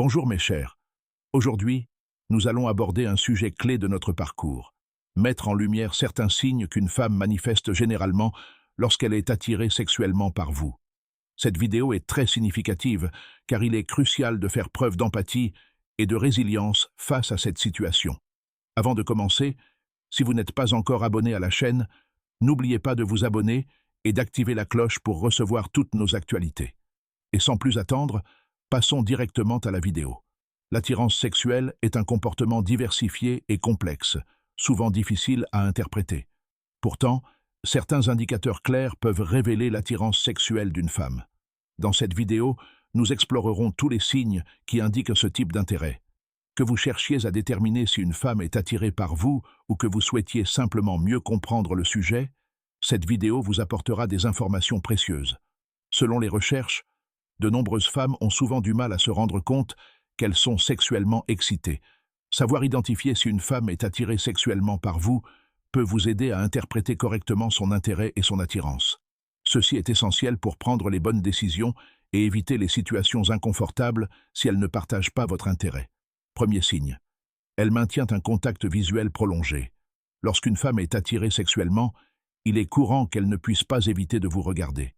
Bonjour mes chers. Aujourd'hui, nous allons aborder un sujet clé de notre parcours. Mettre en lumière certains signes qu'une femme manifeste généralement lorsqu'elle est attirée sexuellement par vous. Cette vidéo est très significative car il est crucial de faire preuve d'empathie et de résilience face à cette situation. Avant de commencer, si vous n'êtes pas encore abonné à la chaîne, n'oubliez pas de vous abonner et d'activer la cloche pour recevoir toutes nos actualités. Et sans plus attendre, passons directement à la vidéo. L'attirance sexuelle est un comportement diversifié et complexe, souvent difficile à interpréter. Pourtant, certains indicateurs clairs peuvent révéler l'attirance sexuelle d'une femme. Dans cette vidéo, nous explorerons tous les signes qui indiquent ce type d'intérêt. Que vous cherchiez à déterminer si une femme est attirée par vous ou que vous souhaitiez simplement mieux comprendre le sujet, cette vidéo vous apportera des informations précieuses. Selon les recherches, de nombreuses femmes ont souvent du mal à se rendre compte qu'elles sont sexuellement excitées. Savoir identifier si une femme est attirée sexuellement par vous peut vous aider à interpréter correctement son intérêt et son attirance. Ceci est essentiel pour prendre les bonnes décisions et éviter les situations inconfortables si elle ne partage pas votre intérêt. Premier signe. Elle maintient un contact visuel prolongé. Lorsqu'une femme est attirée sexuellement, il est courant qu'elle ne puisse pas éviter de vous regarder.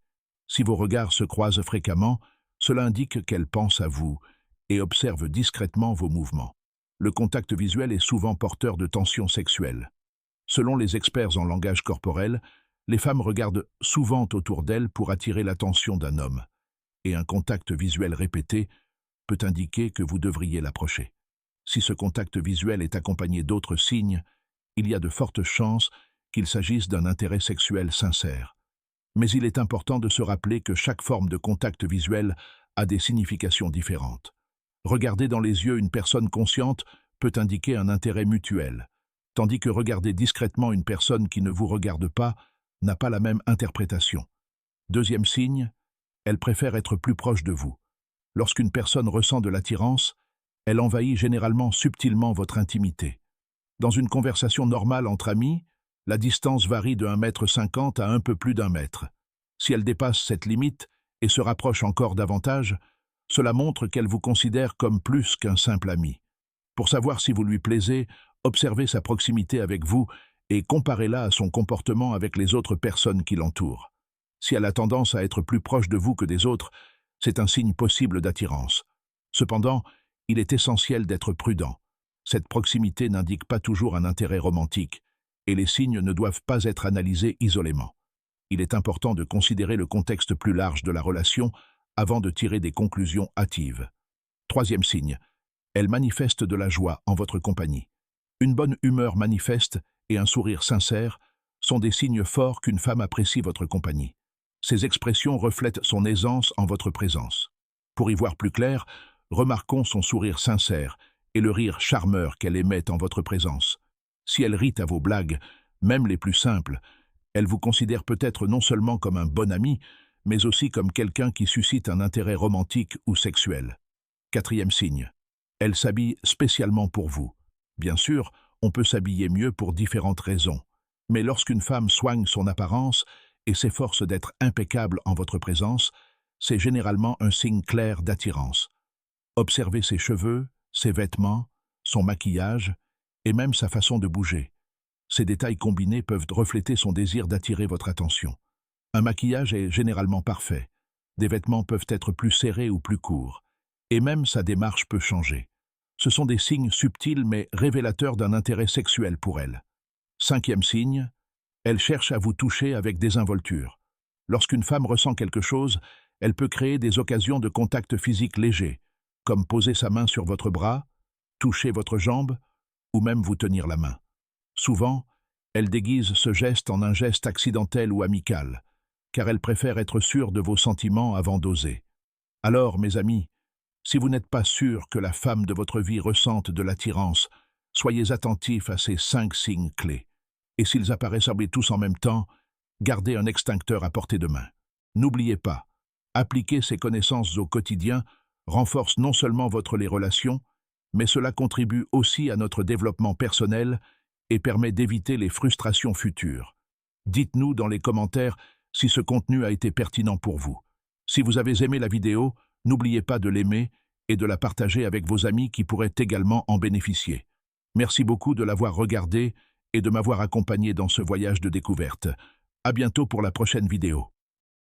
Si vos regards se croisent fréquemment, cela indique qu'elle pense à vous et observe discrètement vos mouvements. Le contact visuel est souvent porteur de tensions sexuelles. Selon les experts en langage corporel, les femmes regardent souvent autour d'elles pour attirer l'attention d'un homme, et un contact visuel répété peut indiquer que vous devriez l'approcher. Si ce contact visuel est accompagné d'autres signes, il y a de fortes chances qu'il s'agisse d'un intérêt sexuel sincère. Mais il est important de se rappeler que chaque forme de contact visuel a des significations différentes. Regarder dans les yeux une personne consciente peut indiquer un intérêt mutuel, tandis que regarder discrètement une personne qui ne vous regarde pas n'a pas la même interprétation. Deuxième signe, elle préfère être plus proche de vous. Lorsqu'une personne ressent de l'attirance, elle envahit généralement subtilement votre intimité. Dans une conversation normale entre amis, la distance varie de 1,50 m à un peu plus d'1 mètre. Si elle dépasse cette limite et se rapproche encore davantage, cela montre qu'elle vous considère comme plus qu'un simple ami. Pour savoir si vous lui plaisez, observez sa proximité avec vous et comparez-la à son comportement avec les autres personnes qui l'entourent. Si elle a tendance à être plus proche de vous que des autres, c'est un signe possible d'attirance. Cependant, il est essentiel d'être prudent. Cette proximité n'indique pas toujours un intérêt romantique, et les signes ne doivent pas être analysés isolément. Il est important de considérer le contexte plus large de la relation avant de tirer des conclusions hâtives. Troisième signe, elle manifeste de la joie en votre compagnie. Une bonne humeur manifeste et un sourire sincère sont des signes forts qu'une femme apprécie votre compagnie. Ces expressions reflètent son aisance en votre présence. Pour y voir plus clair, remarquons son sourire sincère et le rire charmeur qu'elle émet en votre présence. Si elle rit à vos blagues, même les plus simples, elle vous considère peut-être non seulement comme un bon ami, mais aussi comme quelqu'un qui suscite un intérêt romantique ou sexuel. Quatrième signe. Elle s'habille spécialement pour vous. Bien sûr, on peut s'habiller mieux pour différentes raisons, mais lorsqu'une femme soigne son apparence et s'efforce d'être impeccable en votre présence, c'est généralement un signe clair d'attirance. Observez ses cheveux, ses vêtements, son maquillage et même sa façon de bouger. Ces détails combinés peuvent refléter son désir d'attirer votre attention. Un maquillage est généralement parfait. Des vêtements peuvent être plus serrés ou plus courts. Et même sa démarche peut changer. Ce sont des signes subtils mais révélateurs d'un intérêt sexuel pour elle. Cinquième signe, elle cherche à vous toucher avec désinvolture. Lorsqu'une femme ressent quelque chose, elle peut créer des occasions de contact physique léger, comme poser sa main sur votre bras, toucher votre jambe, ou même vous tenir la main. Souvent, elle déguise ce geste en un geste accidentel ou amical, car elle préfère être sûre de vos sentiments avant d'oser. Alors, mes amis, si vous n'êtes pas sûr que la femme de votre vie ressente de l'attirance, soyez attentifs à ces 5 signes clés. Et s'ils apparaissent tous en même temps, gardez un extincteur à portée de main. N'oubliez pas, appliquer ces connaissances au quotidien renforce non seulement les relations, mais cela contribue aussi à notre développement personnel et permet d'éviter les frustrations futures. Dites-nous dans les commentaires si ce contenu a été pertinent pour vous. Si vous avez aimé la vidéo, n'oubliez pas de l'aimer et de la partager avec vos amis qui pourraient également en bénéficier. Merci beaucoup de l'avoir regardé et de m'avoir accompagné dans ce voyage de découverte. À bientôt pour la prochaine vidéo.